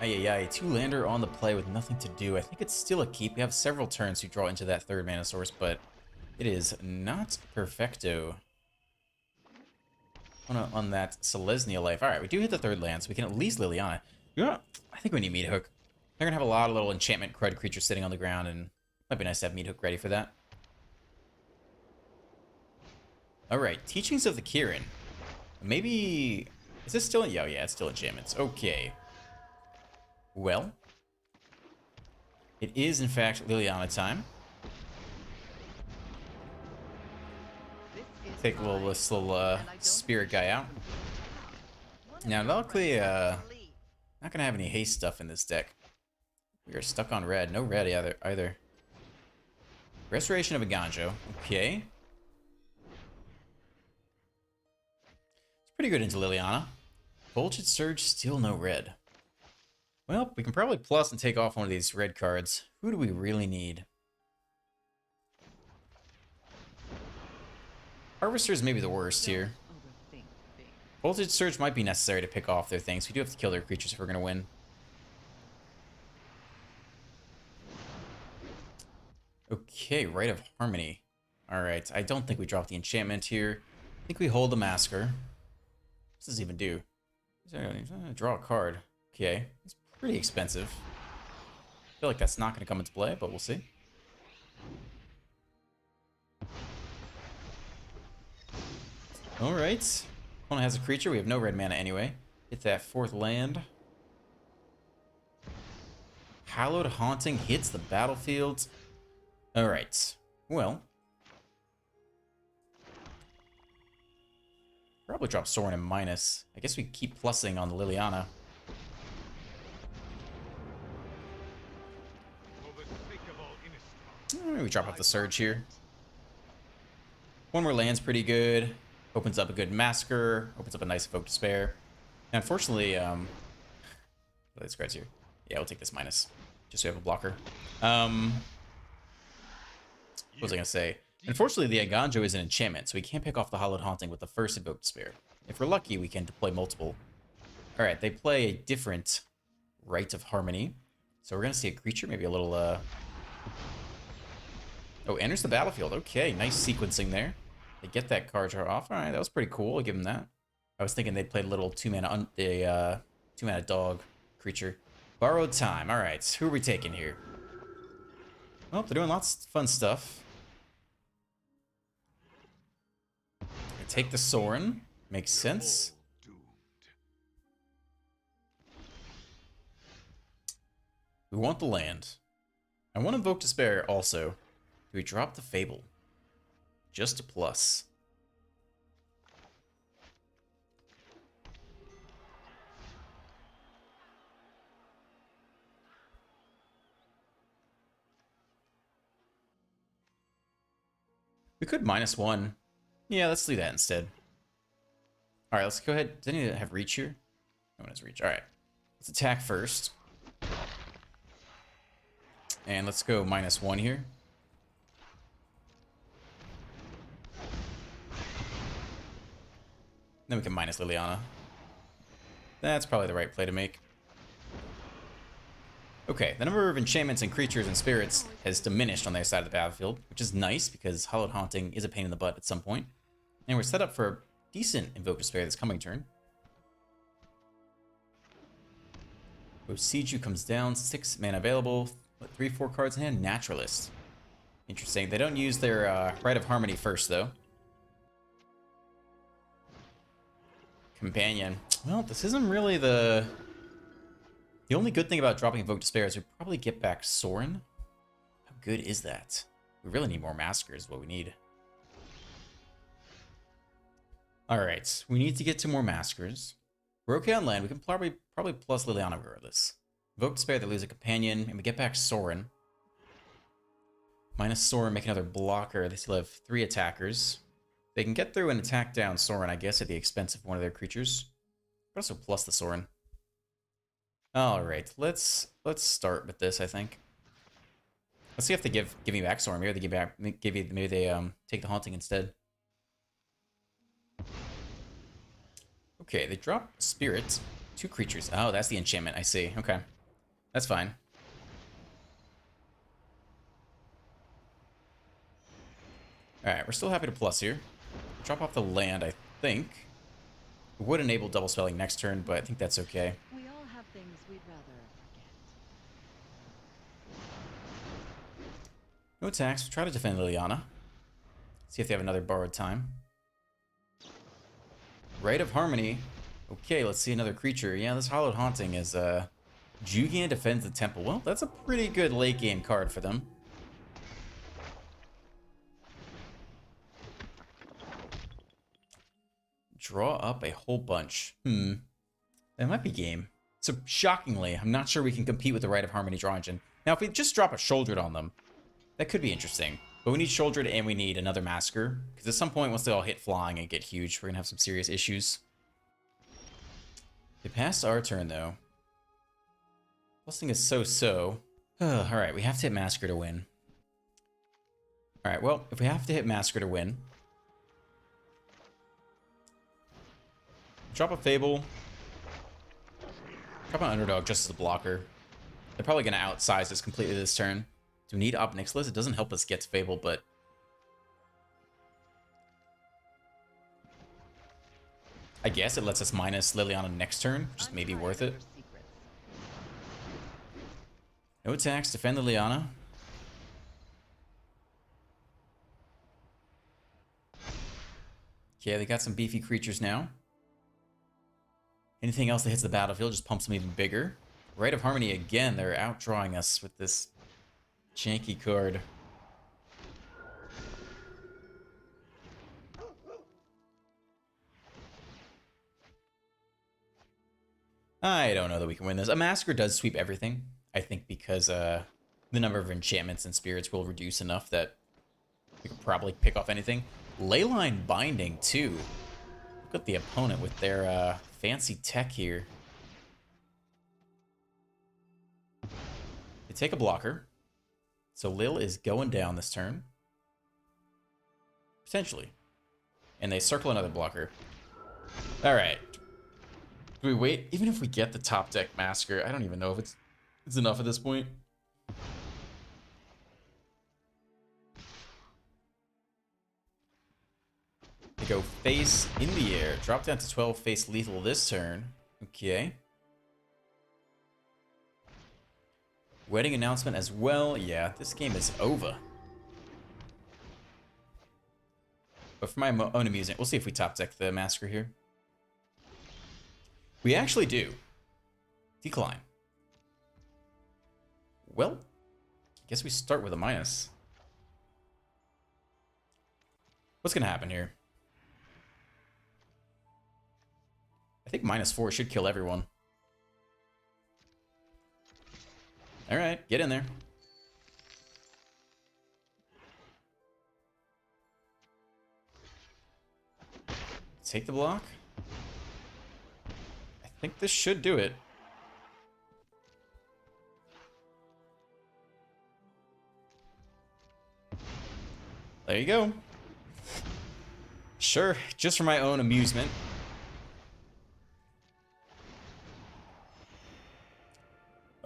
Ay, ay, ay. 2-lander on the play with nothing to do. I think it's still a keep. We have several turns to draw into that third mana source, but it is not perfecto on that Selesnya life. All right, we do hit the third land, so we can at least Liliana. Yeah, I think we need Meat Hook. They're going to have a lot of little enchantment crud creatures sitting on the ground, and it might be nice to have Meat Hook ready for that. All right, Teachings of the Kirin. Maybe... Is this still... Yeah, it's still enchantments. Okay. Well, it is, in fact, Liliana time. Take this little spirit guy out. Now, luckily, not gonna have any haste stuff in this deck. We are stuck on red. No red either. Restoration of a Ganjo. Okay. It's pretty good into Liliana. Voltage Surge, still no red. Well, we can probably plus and take off one of these red cards. Who do we really need? Harvester is maybe the worst here. Voltage Surge might be necessary to pick off their things. We do have to kill their creatures if we're going to win. Okay, Rite of Harmony. Alright, I don't think we drop the enchantment here. I think we hold the Masker. What does this even do? Draw a card. Okay, it's pretty expensive. I feel like that's not going to come into play, but we'll see. Alright. Opponent has a creature. We have no red mana anyway. Hit that fourth land. Hallowed Haunting hits the battlefield. Alright. Well. Probably drop Sorin and minus. I guess we keep plussing on the Liliana. We drop off the Surge here. One more land's pretty good. Opens up a good Masker. Opens up a nice Evoke Despair. And unfortunately, what are these cards here? Yeah, we'll take this minus. Just so we have a blocker. What was I going to say? Unfortunately, the Ganjo is an enchantment, so we can't pick off the Hallowed Haunting with the first Evoke Despair. If we're lucky, we can deploy multiple. Alright, they play a different Rite of Harmony. So we're going to see a creature, maybe a little... Oh, enters the battlefield. Okay, nice sequencing there. They get that card draw off. Alright, that was pretty cool. I'll give them that. I was thinking they'd play a little 2-mana two-mana dog creature. Borrowed Time. Alright, who are we taking here? Well, they're doing lots of fun stuff. I take the Sorin. Makes sense. We want the land. I want to Invoke Despair also. Do we drop the Fable? Just a plus. We could -1. Yeah, let's do that instead. Alright, let's go ahead. Does anyone have reach here? No one has reach. Alright. Let's attack first. And let's go -1 here. Then we can minus Liliana. That's probably the right play to make. Okay, the number of enchantments and creatures and spirits has diminished on their side of the battlefield, which is nice because Hallowed Haunting is a pain in the butt at some point. And we're set up for a decent Invoke Despair this coming turn. Siege comes down, 6 mana available, 3-4 cards in hand, Naturalist. Interesting. They don't use their Rite of Harmony first, though. Companion. Well, this isn't really the... The only good thing about dropping Invoke Despair is we probably get back Sorin. How good is that? We really need more Maskers, is what we need. Alright, we need to get to more Maskers. We're okay on land. We can probably plus Liliana regardless. Invoke Despair, they lose a companion, and we get back Sorin. Minus Sorin, make another blocker. They still have 3 attackers. They can get through and attack down Sorin, I guess, at the expense of one of their creatures. But also plus the Sorin. Alright, let's start with this, I think. Let's see if they give me back Sorin. Maybe they take the Haunting instead. Okay, they drop Spirit. 2 creatures. Oh, that's the enchantment. I see. Okay. That's fine. Alright, we're still happy to plus here. Drop off the land, I think. It would enable double spelling next turn, but I think that's okay. We all have things we'd rather forget. No attacks. We'll try to defend Liliana. See if they have another borrowed time. Rite of Harmony. Okay, let's see another creature. Yeah, this Hallowed Haunting is, Jugian defends the temple. Well, that's a pretty good late game card for them. Draw up a whole bunch. That might be game. So, shockingly, I'm not sure we can compete with the Rite of Harmony draw engine. Now, if we just drop a Shouldered on them, that could be interesting. But we need Shouldered and we need another Massacre. Because at some point, once they all hit flying and get huge, we're going to have some serious issues. They passed our turn, though. Plusing is so-so. Alright, we have to hit Massacre to win. Alright, well, if we have to hit Massacre to win... Drop a Fable. Drop an Underdog just as a blocker. They're probably going to outsize us completely this turn. Do we need Ob Nixilis? It doesn't help us get to Fable, but... I guess it lets us minus Liliana next turn, which is maybe worth it. No attacks, defend Liliana. Okay, they got some beefy creatures now. Anything else that hits the battlefield just pumps them even bigger. Rite of Harmony again, they're outdrawing us with this janky card. I don't know that we can win this. A Massacre does sweep everything, I think, because the number of enchantments and spirits will reduce enough that we could probably pick off anything. Leyline Binding, too. Look at the opponent with their fancy tech here. They take a blocker. So Lil is going down this turn. Potentially. And they circle another blocker. Alright. Do we wait? Even if we get the top deck Massacre, I don't even know if it's enough at this point. They go face in the air. Drop down to 12 face lethal this turn. Okay. Wedding announcement as well. Yeah, this game is over. But for my own amusement, we'll see if we top deck the Massacre here. We actually do. Decline. Well, I guess we start with a minus. What's going to happen here? I think -4 should kill everyone. Alright, get in there. Take the block. I think this should do it. There you go. Sure, just for my own amusement.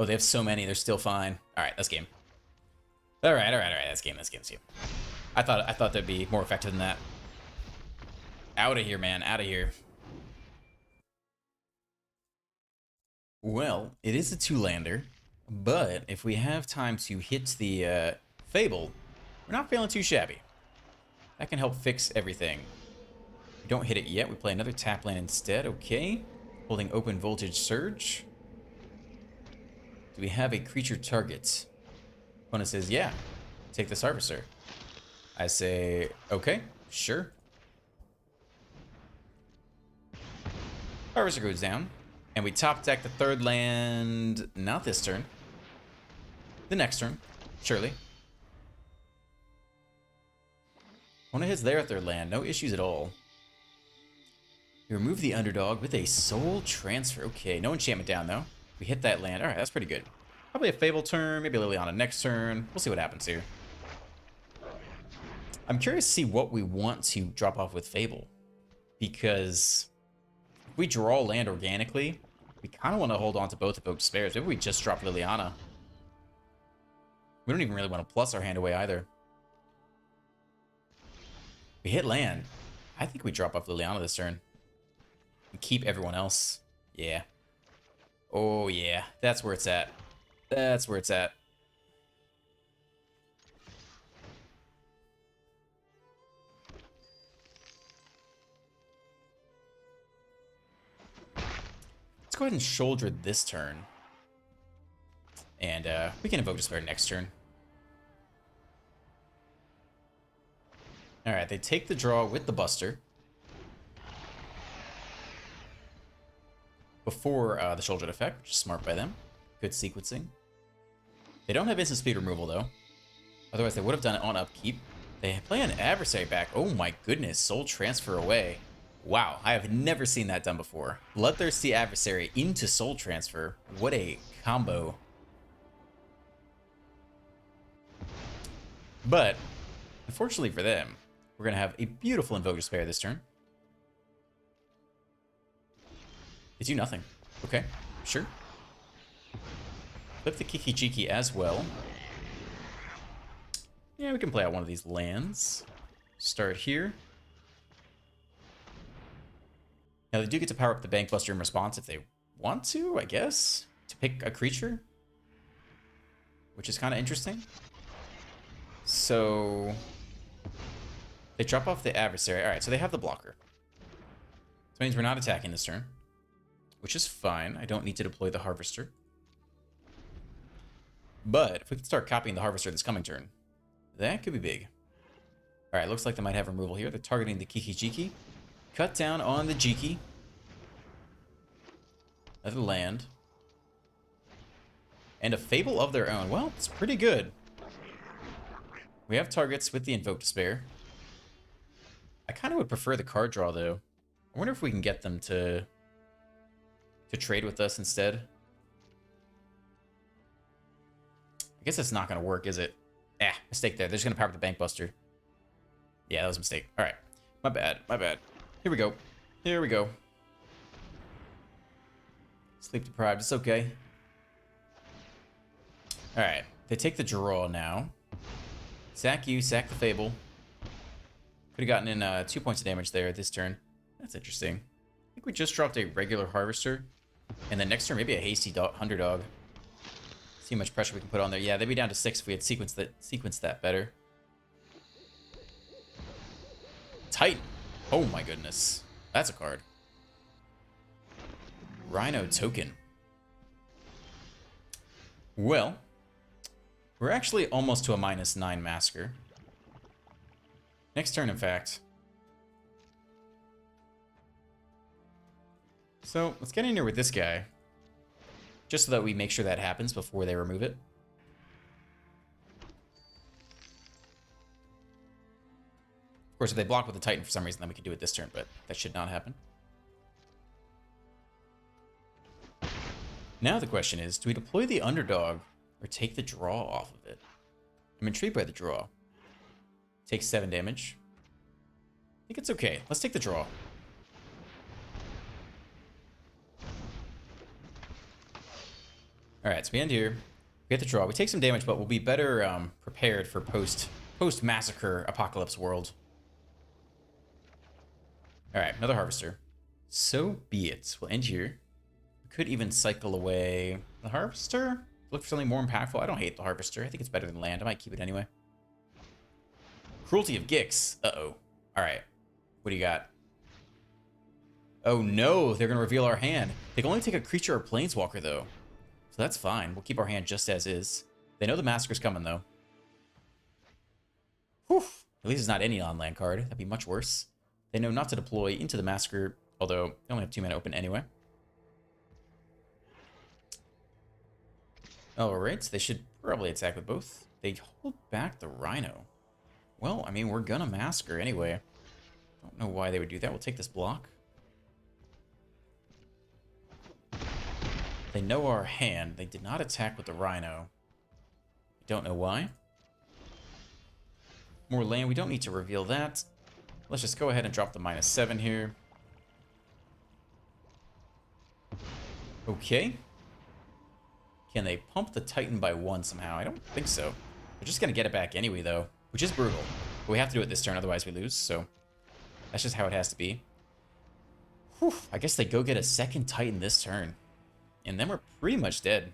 Oh, they have so many, they're still fine. Alright, that's game. Alright, that's game. I thought that'd be more effective than that. Out of here, man, out of here. Well, it is a 2-lander, but if we have time to hit the Fable, we're not feeling too shabby. That can help fix everything. We don't hit it yet, we play another tap land instead, okay. Holding Open Voltage Surge. Do we have a creature target? Opponent says, yeah, take this Harvester. I say, okay, sure. Harvester goes down, and we top deck the third land, not this turn. The next turn, surely. Opponent hits their third land, no issues at all. We remove the Underdog with a Soul Transfer. Okay, no enchantment down though. We hit that land. Alright, that's pretty good. Probably a Fable turn, maybe Liliana next turn. We'll see what happens here. I'm curious to see what we want to drop off with Fable. Because if we draw land organically, We kind of want to hold on to both Evoked Spares. Maybe we just drop Liliana. We don't even really want to plus our hand away either. We hit land. I think we drop off Liliana this turn. And keep everyone else. Yeah. Oh, yeah. That's where it's at. That's where it's at. Let's go ahead and shoulder this turn. And we can Evoke Despair next turn. Alright, they take the draw with the Buster. Before the shouldered effect, which is smart by them. Good sequencing. They don't have instant speed removal, though. Otherwise, they would have done it on upkeep. They play an adversary back. Oh my goodness, soul transfer away. Wow, I have never seen that done before. Bloodthirsty adversary into soul transfer. What a combo. But, unfortunately for them, we're going to have a beautiful Invoke Despair this turn. They do nothing. Okay, sure. Flip the Kiki-Jiki as well. Yeah, we can play out one of these lands. Start here. Now, they do get to power up the Bank Buster in response if they want to, I guess. To pick a creature. Which is kind of interesting. So... they drop off the adversary. Alright, so they have the blocker. So that means we're not attacking this turn. Which is fine. I don't need to deploy the Harvester. But if we can start copying the Harvester this coming turn, that could be big. Alright, looks like they might have removal here. They're targeting the Kiki-Jiki. Cut down on the Jiki. Another land. And a Fable of their own. Well, it's pretty good. We have targets with the Invoke Despair. I kind of would prefer the card draw, though. I wonder if we can get them to trade with us instead. I guess that's not going to work, is it? Mistake there. They're just going to power up the Bank Buster. Yeah, that was a mistake. All right. My bad. My bad. Here we go. Here we go. Sleep deprived. It's okay. All right. They take the draw now. Sack you. Sack the Fable. Could have gotten in 2 points of damage there this turn. That's interesting. I think we just dropped a regular Harvester. And then next turn, maybe a hasty Underdog. See how much pressure we can put on there. Yeah, they'd be down to 6 if we had sequenced that better. Titan. Oh my goodness. That's a card. Rhino Token. Well, we're actually almost to a -9 Massacre. Next turn, in fact. So, let's get in here with this guy. Just so that we make sure that happens before they remove it. Of course, if they block with the Titan for some reason, then we can do it this turn, but that should not happen. Now the question is, do we deploy the Underdog or take the draw off of it? I'm intrigued by the draw. Takes 7 damage. I think it's okay. Let's take the draw. Alright, so we end here. We get the draw. We take some damage, but we'll be better prepared for post-massacre apocalypse world. Alright, another Harvester. So be it. We'll end here. We could even cycle away the Harvester. Look for something more impactful. I don't hate the Harvester. I think it's better than land. I might keep it anyway. Cruelty of Gix. Uh-oh. Alright. What do you got? Oh no, they're going to reveal our hand. They can only take a creature or planeswalker, though. So that's fine. We'll keep our hand just as is. They know the Massacre's coming, though. Whew. At least it's not any on-land card. That'd be much worse. They know not to deploy into the Massacre, although they only have 2 mana open anyway. Alright, so they should probably attack with both. They hold back the Rhino. Well, I mean, we're gonna Massacre anyway. Don't know why they would do that. We'll take this block. They know our hand. They did not attack with the Rhino. Don't know why. More land. We don't need to reveal that. Let's just go ahead and drop the -7 here. Okay. Can they pump the Titan by 1 somehow? I don't think so. They're just going to get it back anyway, though, which is brutal. But we have to do it this turn, otherwise we lose, so that's just how it has to be. Whew, I guess they go get a second Titan this turn. And then we're pretty much dead.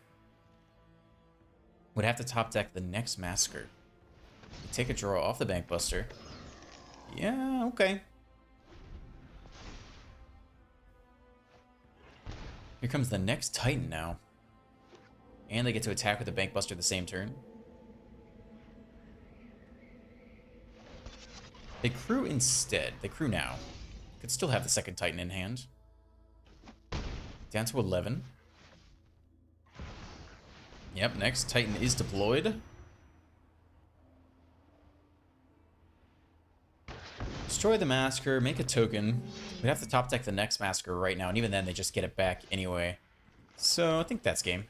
Would have to top deck the next Massacre. Take a draw off the Bank Buster. Yeah, okay. Here comes the next Titan now. And they get to attack with the Bank Buster the same turn. They crew instead. They crew now. Could still have the second Titan in hand. Down to 11. Yep, next Titan is deployed. Destroy the Massacre, make a token. We'd have to top deck the next Massacre right now, and even then they just get it back anyway. So I think that's game.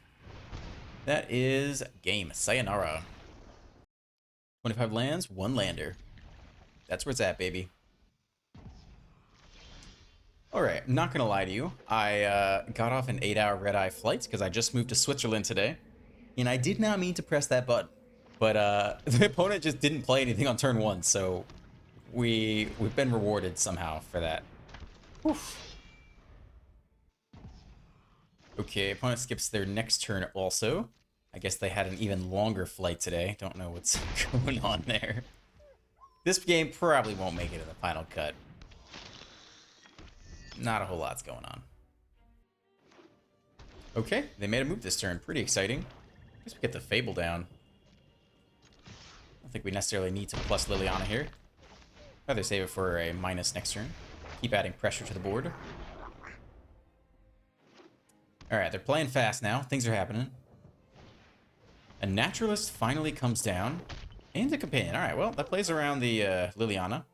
That is game. Sayonara. 25 lands, 1 lander. That's where it's at, baby. Alright, I'm not gonna lie to you. I got off an 8-hour red-eye flight because I just moved to Switzerland today. And I did not mean to press that button. But the opponent just didn't play anything on turn 1, so we've been rewarded somehow for that. Oof. Okay, opponent skips their next turn also. I guess they had an even longer flight today. Don't know what's going on there. This game probably won't make it to the final cut. Not a whole lot's going on. Okay, they made a move this turn. Pretty exciting. I guess we get the Fable down. I don't think we necessarily need to plus Liliana here. Rather save it for a minus next turn. Keep adding pressure to the board. Alright, they're playing fast now. Things are happening. A Naturalist finally comes down. And a Companion. Alright, well, that plays around the Liliana.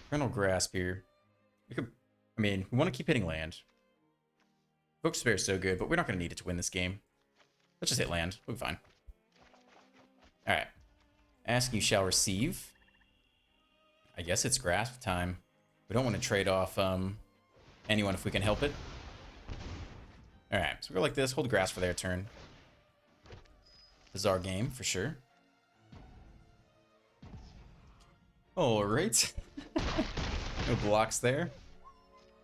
Infernal Grasp here. We could, I mean, we want to keep hitting land. Book Spare is so good, but we're not going to need it to win this game. Let's just hit land. We'll be fine. Alright. Ask you shall receive. I guess it's Grasp time. We don't want to trade off anyone if we can help it. Alright, so we go like this. Hold Grasp for their turn. Bizarre game, for sure. Alright. No blocks there.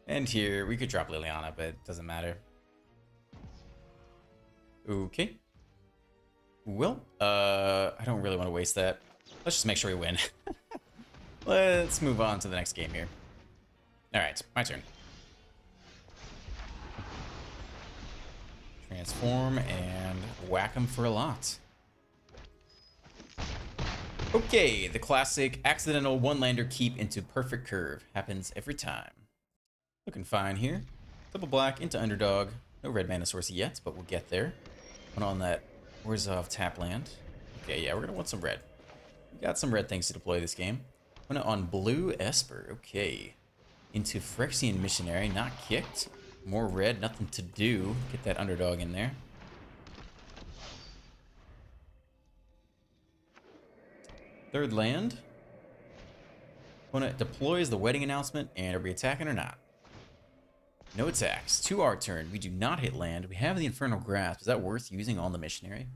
And here, we could drop Liliana, but it doesn't matter. Okay. Well, I don't really want to waste that. Let's just make sure we win. Let's move on to the next game here. Alright, my turn. Transform and whack him for a lot. Okay, the classic accidental one-lander keep into perfect curve. Happens every time. Looking fine here. Double black into underdog. No red mana source yet, but we'll get there. One on that Orzhov tap land. Okay, yeah, we're gonna want some red. We got some red things to deploy this game. One on blue Esper. Okay. Into Phyrexian Missionary, not kicked. More red, nothing to do. Get that underdog in there. Third land. Opponent deploys the wedding announcement, and are we attacking or not? No attacks. To our turn, we do not hit land. We have the Infernal Grasp. Is that worth using on the missionary?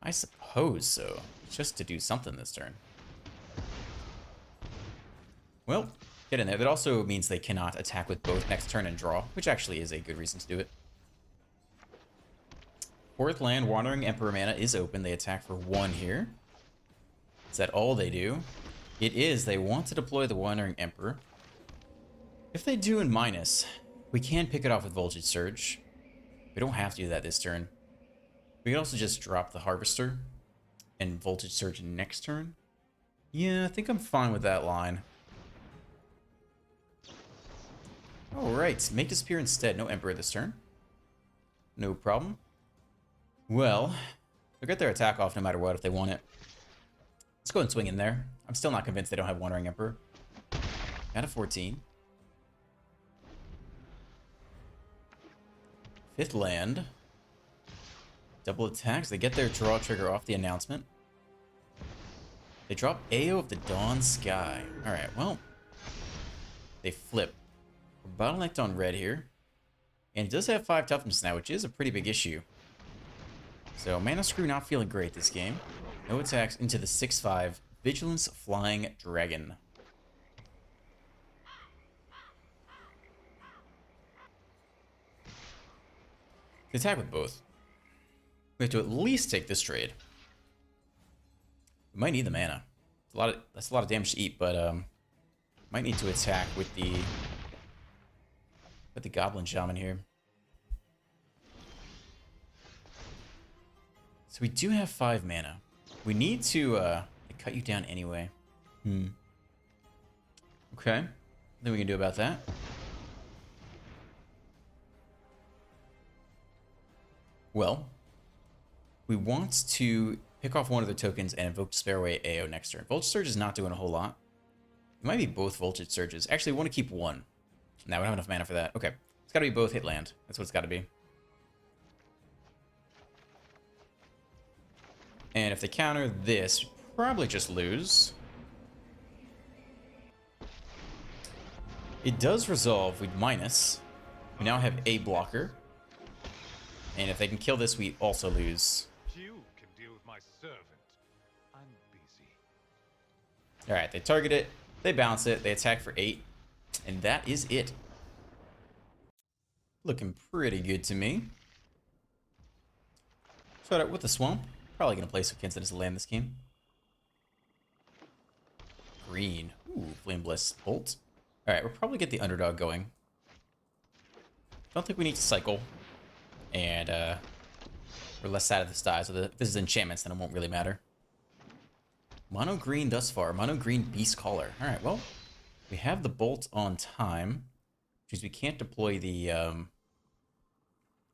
I suppose so. Just to do something this turn. Well, get in there. That also means they cannot attack with both next turn and draw, which actually is a good reason to do it. Fourth land, Wandering Emperor mana is open. They attack for 1 here. Is that all they do? It is. They want to deploy the Wandering Emperor. If they do in minus, we can pick it off with Voltage Surge. We don't have to do that this turn. We can also just drop the Harvester and Voltage Surge next turn. Yeah, I think I'm fine with that line. Alright, make disappear instead. No Emperor this turn. No problem. Well, they'll get their attack off no matter what if they want it. Let's go and swing in there. I'm still not convinced they don't have Wandering Emperor. Out of 14. Fifth land. Double attacks. They get their draw trigger off the announcement. They drop AO of the Dawn Sky. Alright, well. They flip. We're bottlenecked on red here. And it does have 5 toughness now, which is a pretty big issue. So, Mana Screw not feeling great this game. No attacks into the 6/5 Vigilance Flying Dragon. Attack with both. We have to at least take this trade. We might need the mana. That's a lot of damage to eat, but might need to attack with the Goblin Shaman here. So we do have 5 mana. We need to cut you down anyway. Okay. Nothing we can do about that. Well, we want to pick off one of the tokens and invoke Despairway AO next turn. Voltage Surge is not doing a whole lot. It might be both Voltage Surges. Actually, we want to keep one. Now, we don't have enough mana for that. Okay. It's got to be both hit land. That's what it's got to be. And if they counter this, probably just lose. It does resolve with minus. We now have a blocker. And if they can kill this, we also lose. You can deal with my servant. I'm busy. Alright, they target it, they bounce it, they attack for 8. And that is it. Looking pretty good to me. Start out with the Swamp. Probably going to play some Kinson as a land this game. Green. Ooh, Flame Bliss Bolt. Alright, we'll probably get the underdog going. Don't think we need to cycle. And we're less sad at this die, so if this is enchantments, then it won't really matter. Mono green thus far. Mono green Beast Caller. Alright, well, we have the Bolt on time, which means we can't deploy the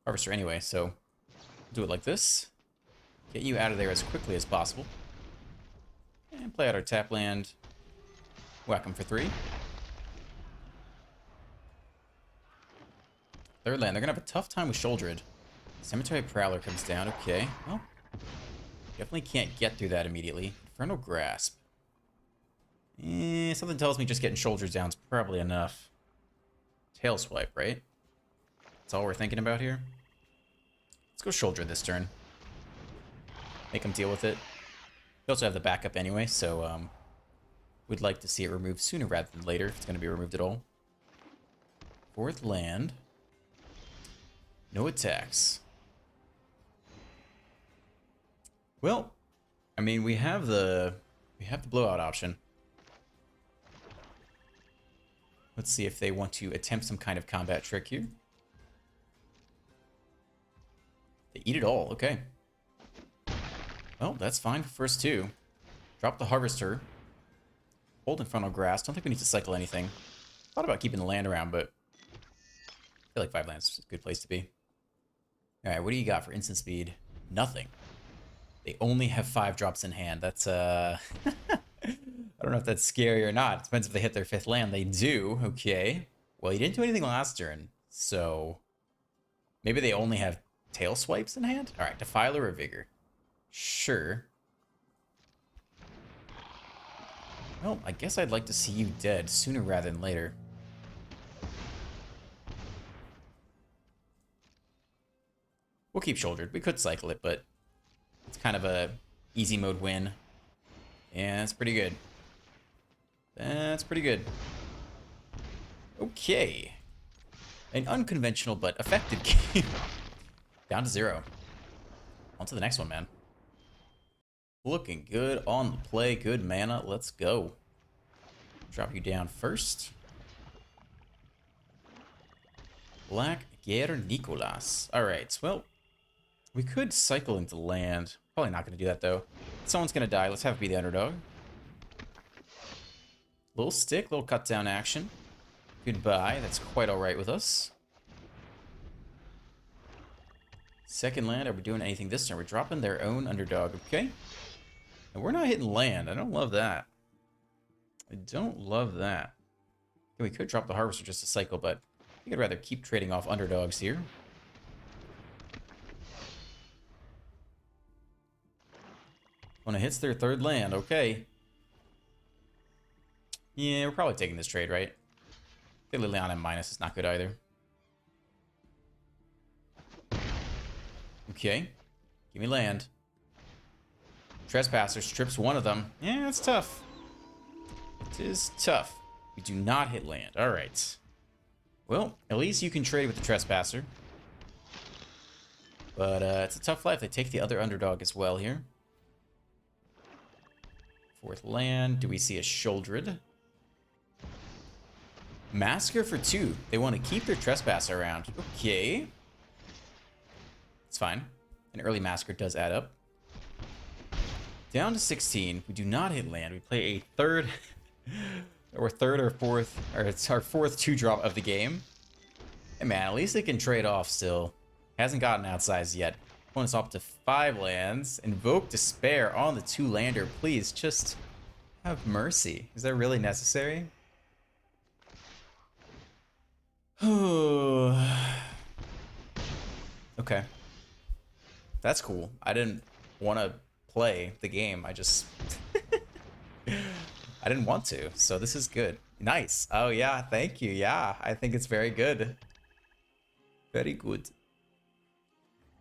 Harvester anyway, so do it like this. Get you out of there as quickly as possible. And play out our tap land. Whack them for 3. Third land. They're going to have a tough time with Sholdred. Cemetery Prowler comes down. Okay. Well, definitely can't get through that immediately. Infernal Grasp. Something tells me just getting Sholdred down is probably enough. Tail Swipe, right? That's all we're thinking about here. Let's go Shoulder this turn. Make him deal with it. We also have the backup anyway, so we'd like to see it removed sooner rather than later, if it's going to be removed at all. Fourth land. No attacks. Well, I mean, we have the blowout option. Let's see if they want to attempt some kind of combat trick here. They eat it all. Okay. Well, that's fine for first 2. Drop the Harvester. Hold Infernal Grass. Don't think we need to cycle anything. Thought about keeping the land around, but I feel like 5 lands is a good place to be. Alright, what do you got for instant speed? Nothing. They only have 5 drops in hand. That's, I don't know if that's scary or not. It depends if they hit their 5th land. They do. Okay. Well, you didn't do anything last turn, so maybe they only have tail swipes in hand? Alright, Defiler or Vigor? Sure. Well, I guess I'd like to see you dead sooner rather than later. We'll keep Shouldered. We could cycle it, but it's kind of a easy mode win. Yeah, that's pretty good. That's pretty good. Okay. An unconventional but effective game. Down to 0. On to the next one, man. Looking good on the play. Good mana. Let's go. Drop you down first. Black Ger Nicolas. Alright, well, we could cycle into land. Probably not going to do that, though. Someone's going to die. Let's have it be the underdog. Little stick, little cut down action. Goodbye. That's quite alright with us. Second land. Are we doing anything this turn? We're dropping their own underdog. Okay. And we're not hitting land. I don't love that. I don't love that. Okay, we could drop the Harvester just to cycle, but I think I'd rather keep trading off underdogs here. When it hits their 3rd land, okay. Yeah, we're probably taking this trade, right? Liliana minus is not good either. Okay. Give me land. Trespasser strips one of them. Yeah, that's tough. It is tough. We do not hit land. All right. Well, at least you can trade with the Trespasser. But it's a tough life. They take the other underdog as well here. Fourth land. Do we see a Sholdred? Massacre for 2. They want to keep their Trespasser around. Okay. It's fine. An early Massacre does add up. Down to 16. We do not hit land. We play a third... or third or fourth... Or it's our fourth 2-drop of the game. Hey man, at least they can trade off still. Hasn't gotten outsized yet. Opponent's up to 5 lands. Invoke Despair on the 2-lander. Please, just have mercy. Is that really necessary? Okay. That's cool. I didn't want to play the game. I just... I didn't want to, so this is good. Nice. Oh yeah, thank you. Yeah, I think it's very good. Very good.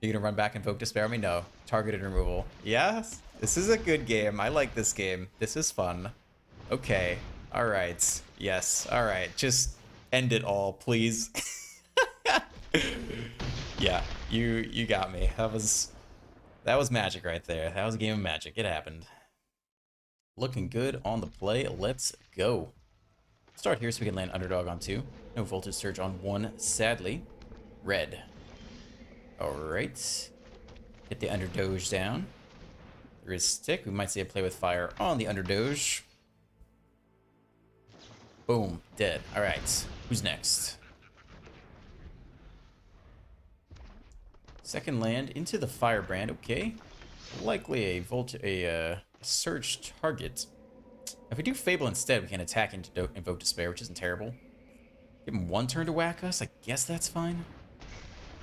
You're gonna run back and Invoke Despair me? No. Targeted removal. Yes. This is a good game. I like this game. This is fun. Okay. Alright. Yes. Alright. Just end it all, please. Yeah, you got me. That was magic right there. That was a game of magic. It happened. Looking good on the play. Let's go. Start here so we can land underdog on 2. No voltage surge on 1, sadly. Red. Alright. Get the underdoge down. There is stick. We might see a play with fire on the underdoge. Boom. Dead. Alright. Who's next? Second land into the Firebrand. Okay. Likely a surge target. If we do Fable instead, we can attack into Invoke Despair, which isn't terrible. Give him 1 turn to whack us. I guess that's fine.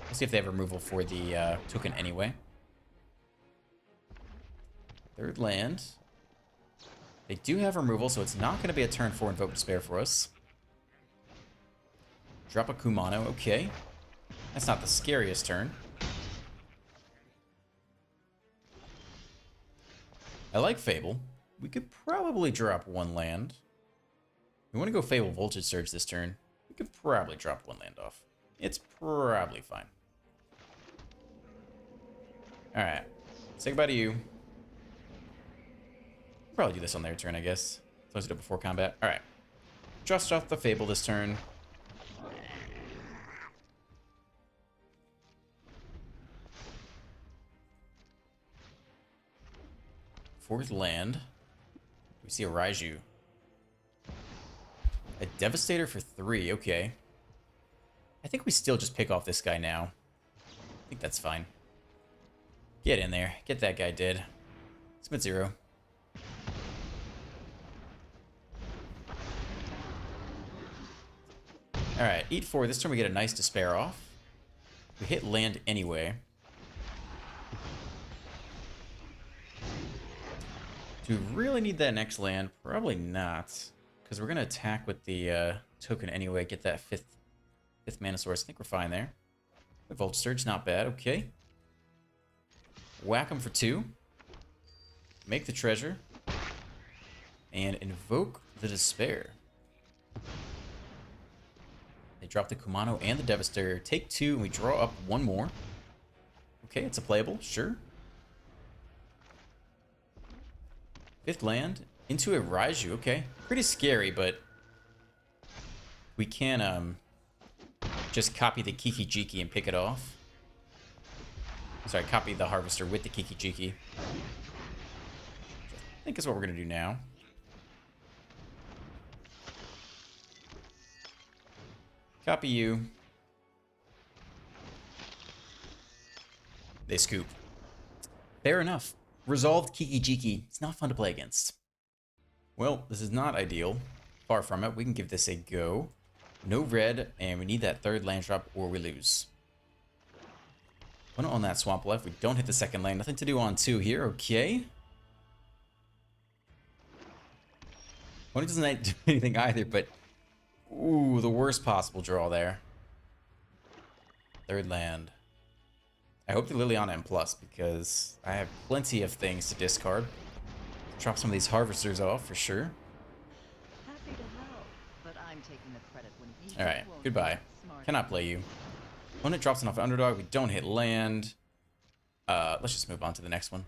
We'll see if they have removal for the token anyway. Third land. They do have removal, so it's not going to be a turn 4 Invoke Despair for us. Drop a Kumano. Okay. That's not the scariest turn. I like Fable. We could probably drop 1 land. We want to go Fable Voltage Surge this turn. We could probably drop 1 land off. It's probably fine. Alright. Say goodbye to you. Probably do this on their turn, I guess. As long as we do it before combat. Alright. Just off the Fable this turn. Fourth land. We see a Raiju. A Devastator for 3, okay. I think we still just pick off this guy now. I think that's fine. Get in there. Get that guy dead. Submit 0. Alright, eat 4. This turn we get a nice Despair off. We hit land anyway. Do we really need that next land? Probably not. Because we're going to attack with the token anyway. Get that fifth mana source. I think we're fine there. The Voltage Surge, not bad. Okay. Whack him for 2. Make the treasure. And invoke the Despair. They drop the Kumano and the Devastator. Take 2 and we draw up 1 more. Okay, it's a playable. Sure. 5th land into a Raiju. Okay. Pretty scary, but we can just copy the Kiki Jiki and pick it off. Sorry, copy the Harvester with the Kiki Jiki. I think is what we're going to do now. Copy you. They scoop. Fair enough. Resolved Kiki Jiki. It's not fun to play against. Well, this is not ideal. Far from it. We can give this a go. No red, and we need that 3rd land drop or we lose. One on that swamp left. We don't hit the 2nd lane. Nothing to do on 2 here. Okay. One doesn't do anything either, but... Ooh, the worst possible draw there. 3rd land. I hope the Liliana M+, because I have plenty of things to discard. Drop some of these harvesters off for sure. Happy to help, but I'm taking the credit when you Alright, won't goodbye. be smart Cannot enough. play you. Opponent drops enough underdog, we don't hit land. Let's just move on to the next one.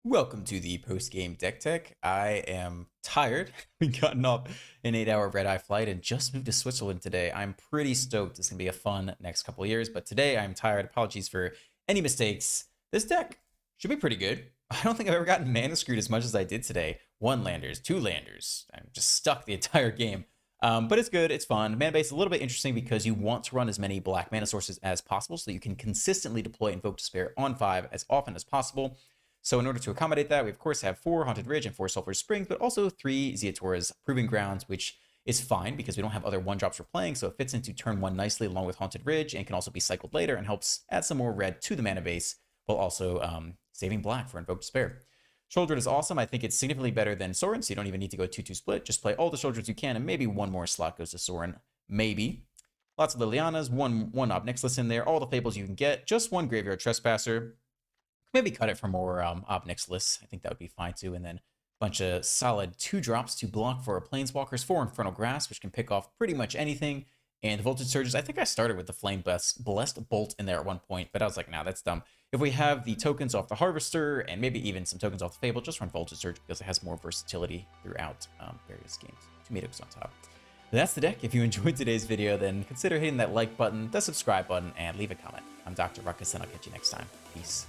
Welcome to the post-game deck tech. I am tired. We've gotten off an 8-hour red-eye flight and just moved to Switzerland today. I'm pretty stoked. It's going to be a fun next couple of years, but today I'm tired. Apologies for any mistakes. This deck should be pretty good. I don't think I've ever gotten mana screwed as much as I did today. 1 landers, 2 landers. I'm just stuck the entire game. But it's good, it's fun. Mana base is a little bit interesting because you want to run as many black mana sources as possible so that you can consistently deploy Invoke Despair on 5 as often as possible. So in order to accommodate that, we of course have 4 Haunted Ridge and 4 Sulphur Springs, but also 3 Ziatora's Proving Grounds, which is fine because we don't have other 1-drops we're playing, so it fits into turn 1 nicely along with Haunted Ridge and can also be cycled later and helps add some more red to the mana base while also saving black for Invoke Despair. Shouldered is awesome. I think it's significantly better than Sorin, so you don't even need to go 2-2 split. Just play all the Shoulders you can, and maybe one more slot goes to Sorin. Maybe. Lots of Lilianas, one Ob Nixilis in there, all the Fables you can get, just 1 Graveyard Trespasser. Maybe cut it for more Ob Nixilis. I think that would be fine too. And then a bunch of solid 2-drops to block for our Planeswalkers, 4 Infernal Grasp, which can pick off pretty much anything. And the Voltage Surges, I think I started with the Flame Blessed Bolt in there at one point, but I was like, nah, that's dumb. If we have the tokens off the Harvester and maybe even some tokens off the Fable, just run Voltage Surge because it has more versatility throughout various games. Tomatoes on top. That's the deck. If you enjoyed today's video, then consider hitting that like button, the subscribe button, and leave a comment. I'm Dr. Ruckus, and I'll catch you next time. Peace.